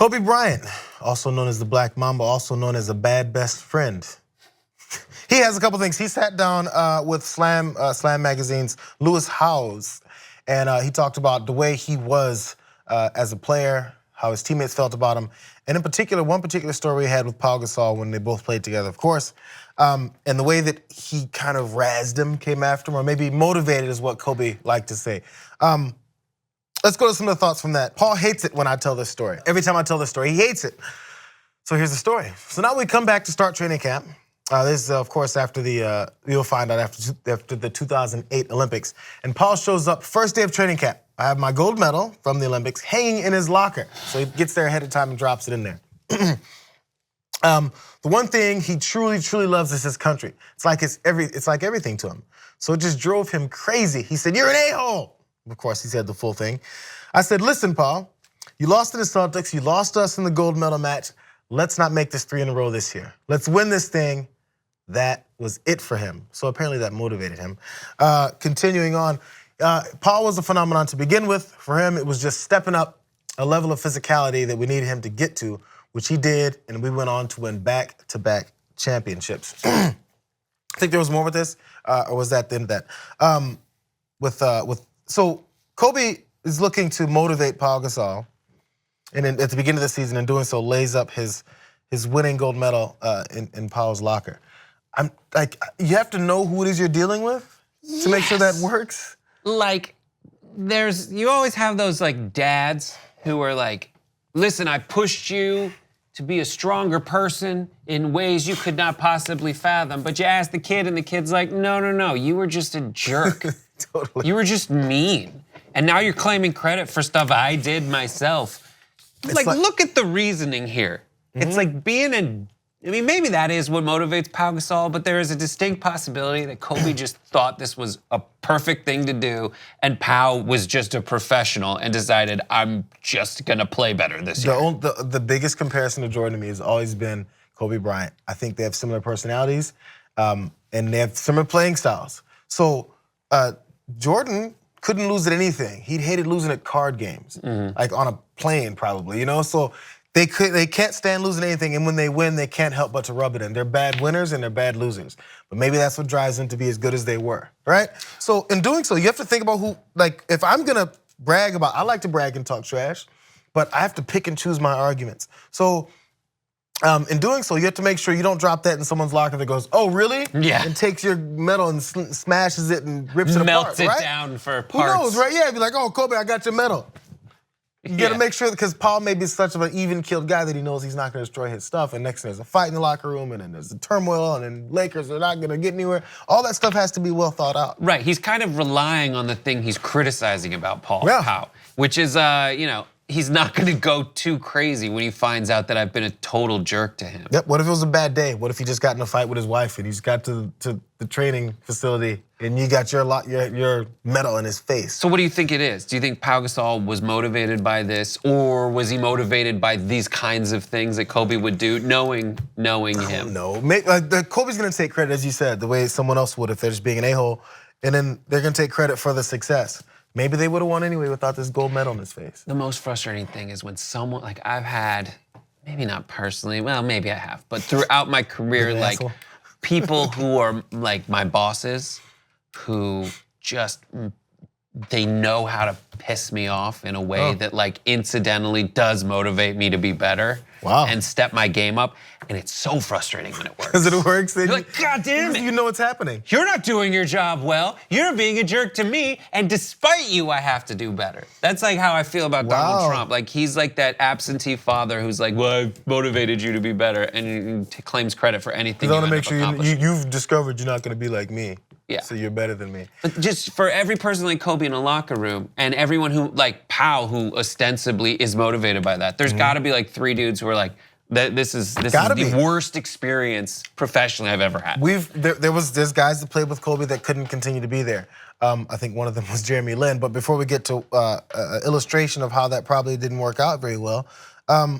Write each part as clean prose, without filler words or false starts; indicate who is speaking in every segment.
Speaker 1: Kobe Bryant, also known as the Black Mamba, also known as a bad best friend. He has a couple things. He sat down with Slam Magazine's Lewis Howes, and he talked about the way he was as a player, how his teammates felt about him, and in particular, one particular story he had with Pau Gasol when they both played together, of course, and the way that he kind of razzed him, came after him, or maybe motivated is what Kobe liked to say. Let's go to some of the thoughts from that. Paul hates it when I tell this story. Every time I tell this story, he hates it. So here's the story. So now we come back to start training camp. This is, of course, after the, you'll find out after the 2008 Olympics. And Paul shows up first day of training camp. I have my gold medal from the Olympics hanging in his locker. So he gets there ahead of time and drops it in there. The one thing he truly, truly loves is his country. It's like everything to him. So it just drove him crazy. He said, "You're an a-hole." Of course, he said the full thing. I said, "Listen, Paul, you lost to the Celtics, you lost us in the gold medal match. Let's not make this 3 in a row this year. Let's win this thing." That was it for him. So apparently that motivated him. Continuing on, Paul was a phenomenon to begin with. For him, it was just stepping up a level of physicality that we needed him to get to, which he did, and we went on to win back-to-back championships. I think there was more with this, or was that the end of that? So Kobe is looking to motivate Pau Gasol, and then at the beginning of the season, in doing so, lays up his winning gold medal in Pau's locker. I'm like, you have to know who it is you're dealing with to make sure that works.
Speaker 2: Like, you always have those like dads who are like, "Listen, I pushed you to be a stronger person in ways you could not possibly fathom." But you ask the kid, and the kid's like, no, you were just a jerk.
Speaker 1: Totally.
Speaker 2: You were just mean. And now you're claiming credit for stuff I did myself. Like, look at the reasoning here. It's like I mean, maybe that is what motivates Pau Gasol, but there is a distinct possibility that Kobe just thought this was a perfect thing to do, and Pau was just a professional and decided, "I'm just gonna play better this year."
Speaker 1: The biggest comparison to Jordan to me has always been Kobe Bryant. I think they have similar personalities, and they have similar playing styles. So Jordan couldn't lose at anything. He hated losing at card games, like on a plane probably, you know? So they can't stand losing anything, and when they win, they can't help but to rub it in. They're bad winners and they're bad losers. But maybe that's what drives them to be as good as they were, right? So in doing so, you have to think about who, like, if I'm gonna brag about, I like to brag and talk trash, but I have to pick and choose my arguments. So in doing so, you have to make sure you don't drop that in someone's locker that goes, "Oh, really?"
Speaker 2: Yeah.
Speaker 1: And takes your medal and smashes it and rips it apart,
Speaker 2: Melts it
Speaker 1: right?
Speaker 2: down for parts.
Speaker 1: Who knows, right? Yeah, be like, "Oh, Kobe, I got your medal." You gotta make sure, because Paul may be such of an even-keeled guy that he knows he's not gonna destroy his stuff, and next thing there's a fight in the locker room, and then there's the turmoil, and then Lakers are not gonna get anywhere. All that stuff has to be well thought out.
Speaker 2: Right, he's kind of relying on the thing he's criticizing about Pau, which is, he's not gonna go too crazy when he finds out that I've been a total jerk to him.
Speaker 1: Yep, what if it was a bad day? What if he just got in a fight with his wife and he's got to the training facility and you got your medal in his face?
Speaker 2: So what do you think it is? Do you think Pau Gasol was motivated by this, or was he motivated by these kinds of things that Kobe would do, knowing him?
Speaker 1: No, Kobe's gonna take credit, as you said, the way someone else would if they're just being an a-hole, and then they're gonna take credit for the success. Maybe they would have won anyway without this gold medal in his face.
Speaker 2: The most frustrating thing is when someone, like I've had, maybe not personally, well, maybe I have, but throughout my career, like people who are like my bosses, who just, they know how to piss me off in a way that like incidentally does motivate me to be better and step my game up. And it's so frustrating when it works.
Speaker 1: Because it works.
Speaker 2: You're like, "God damn it.
Speaker 1: You know what's happening.
Speaker 2: You're not doing your job well. You're being a jerk to me, and despite you, I have to do better." That's like how I feel about Donald Trump. Like he's like that absentee father who's like, "Well, I've motivated you to be better," and he claims credit for anything you
Speaker 1: want to
Speaker 2: end
Speaker 1: make
Speaker 2: up
Speaker 1: sure
Speaker 2: accomplishing.
Speaker 1: you've discovered you're not going to be like me.
Speaker 2: Yeah.
Speaker 1: So you're better than me.
Speaker 2: But just for every person like Kobe in a locker room, and everyone who, like Pau, who ostensibly is motivated by that, there's got to be like 3 dudes who are like, this is the worst experience professionally I've ever had.
Speaker 1: There's guys that played with Kobe that couldn't continue to be there. I think one of them was Jeremy Lin. But before we get to an illustration of how that probably didn't work out very well, well,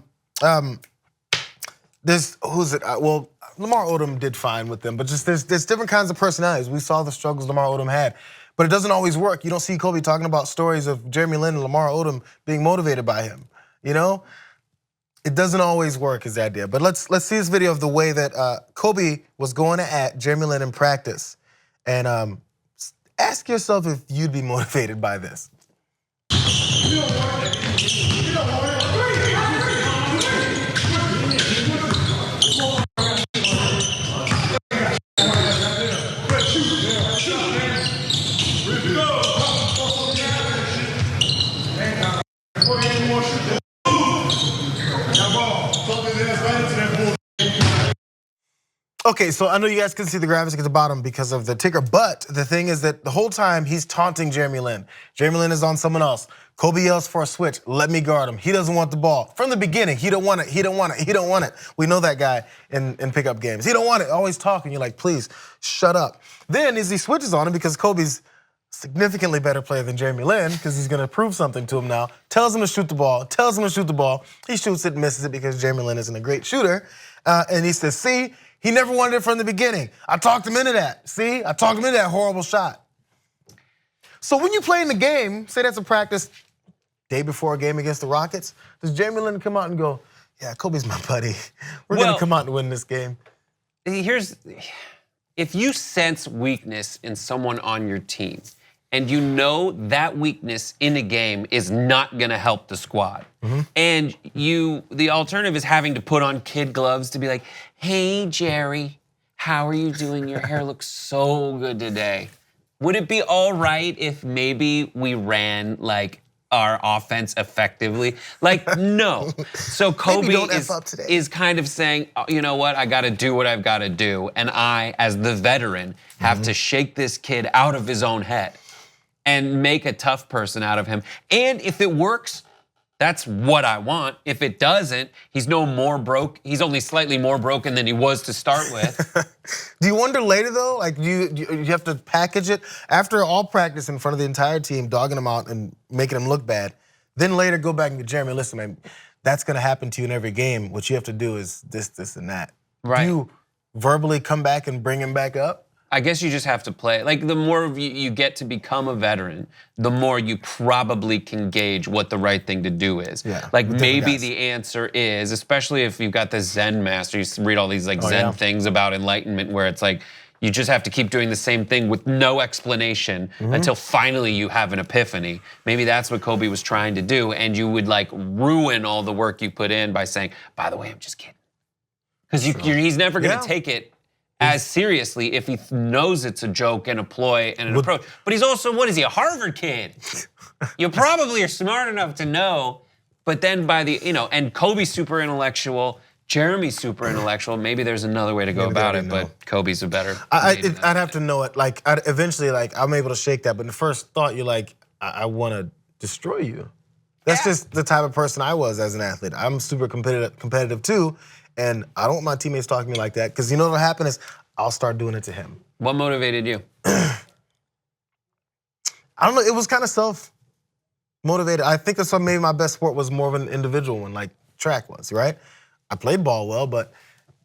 Speaker 1: Lamar Odom did fine with them, but just there's different kinds of personalities. We saw the struggles Lamar Odom had, but it doesn't always work. You don't see Kobe talking about stories of Jeremy Lin and Lamar Odom being motivated by him, you know? It doesn't always work, is the idea. But let's see this video of the way that Kobe was going at Jeremy Lin in practice. And ask yourself if you'd be motivated by this. Okay, so I know you guys can see the graphics at the bottom because of the ticker, but the thing is that the whole time he's taunting Jeremy Lin. Jeremy Lin is on someone else. Kobe yells for a switch, let me guard him. He doesn't want the ball. From the beginning, he don't want it, he don't want it, he don't want it. We know that guy in pickup games. He don't want it, always talking. You're like, please, shut up. Then as he switches on him, because Kobe's significantly better player than Jeremy Lin, because he's gonna prove something to him now, tells him to shoot the ball, tells him to shoot the ball. He shoots it, misses it because Jeremy Lin isn't a great shooter. And he says, see, he never wanted it from the beginning. I talked him into that. See, I talked him into that horrible shot. So when you play in the game, say that's a practice day before a game against the Rockets, does Jeremy Lin come out and go, yeah, Kobe's my buddy. We're gonna come out and win this game?
Speaker 2: If you sense weakness in someone on your team, and you know that weakness in a game is not gonna help the squad. And the alternative is having to put on kid gloves to be like, hey Jerry, how are you doing? Your hair looks so good today. Would it be all right if maybe we ran like our offense effectively? Like, no. So Kobe is kind of saying, oh, you know what, I gotta do what I've gotta do. And I, as the veteran, have to shake this kid out of his own head and make a tough person out of him. And if it works, that's what I want. If it doesn't, he's he's only slightly more broken than he was to start with.
Speaker 1: Do you wonder later though, like you have to package it after all practice in front of the entire team, dogging him out and making him look bad, then later go back and go, Jeremy, listen man, that's gonna happen to you in every game. What you have to do is this, and that.
Speaker 2: Right.
Speaker 1: Do you verbally come back and bring him back up?
Speaker 2: I guess you just have to play. Like the more you get to become a veteran, the more you probably can gauge what the right thing to do is.
Speaker 1: Yeah,
Speaker 2: like maybe the answer is, especially if you've got the Zen master, you read all these like Zen things about enlightenment where it's like, you just have to keep doing the same thing with no explanation until finally you have an epiphany. Maybe that's what Kobe was trying to do, and you would like ruin all the work you put in by saying, by the way, I'm just kidding. Because he's never gonna take it as seriously if he knows it's a joke and a ploy and an approach. But he's also, what is he, a Harvard kid? You probably are smart enough to know, but then by the, and Kobe's super intellectual, Jeremy's super intellectual, maybe there's another way to go about it, but Kobe's a better.
Speaker 1: I'd have to know it, like eventually like I'm able to shake that, but in the first thought you're like, I wanna destroy you. That's just the type of person I was as an athlete. I'm super competitive too. And I don't want my teammates talking to me like that, because you know what'll happen is I'll start doing it to him.
Speaker 2: What motivated you?
Speaker 1: I don't know, it was kind of self-motivated. I think that's why maybe my best sport was more of an individual one, like track was, right? I played ball well, but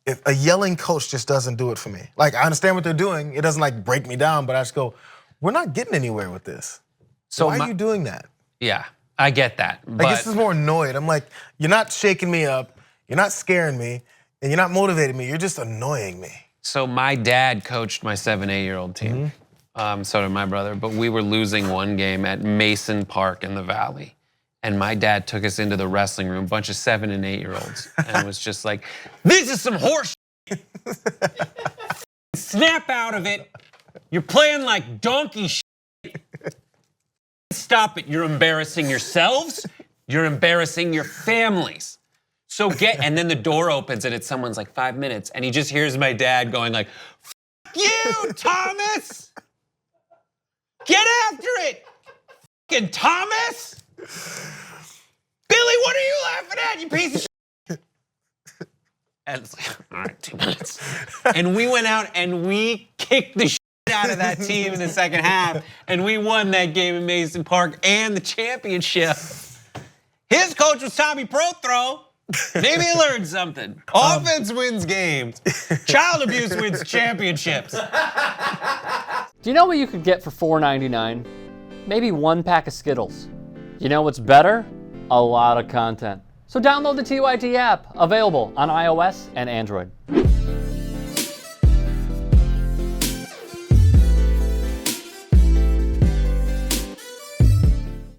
Speaker 1: if a yelling coach just doesn't do it for me. Like I understand what they're doing, it doesn't like break me down, but I just go, we're not getting anywhere with this. So why are you doing that?
Speaker 2: Yeah, I get that.
Speaker 1: I guess it's more annoyed. I'm like, you're not shaking me up, you're not scaring me, and you're not motivating me, you're just annoying me.
Speaker 2: So my dad coached my 7, 8-year-old team. So did my brother, but we were losing one game at Mason Park in the Valley. And my dad took us into the wrestling room, bunch of 7 and 8-year-olds, and was just like, this is some horse shit. Snap out of it. You're playing like donkey shit. Stop it, you're embarrassing yourselves, you're embarrassing your families. So and then the door opens and it's someone's like 5 minutes and he just hears my dad going like, F you, Thomas! Get after it! F***ing Thomas! Billy, what are you laughing at, you piece of shit? And it's like, all right, 2 minutes. And we went out and we kicked the shit out of that team in the second half and we won that game in Mason Park and the championship. His coach was Tommy Prothro. Maybe he learned something. Offense wins games. Child abuse wins championships.
Speaker 3: Do you know what you could get for $4.99? Maybe 1 pack of Skittles. You know what's better? A lot of content. So download the TYT app, available on iOS and Android.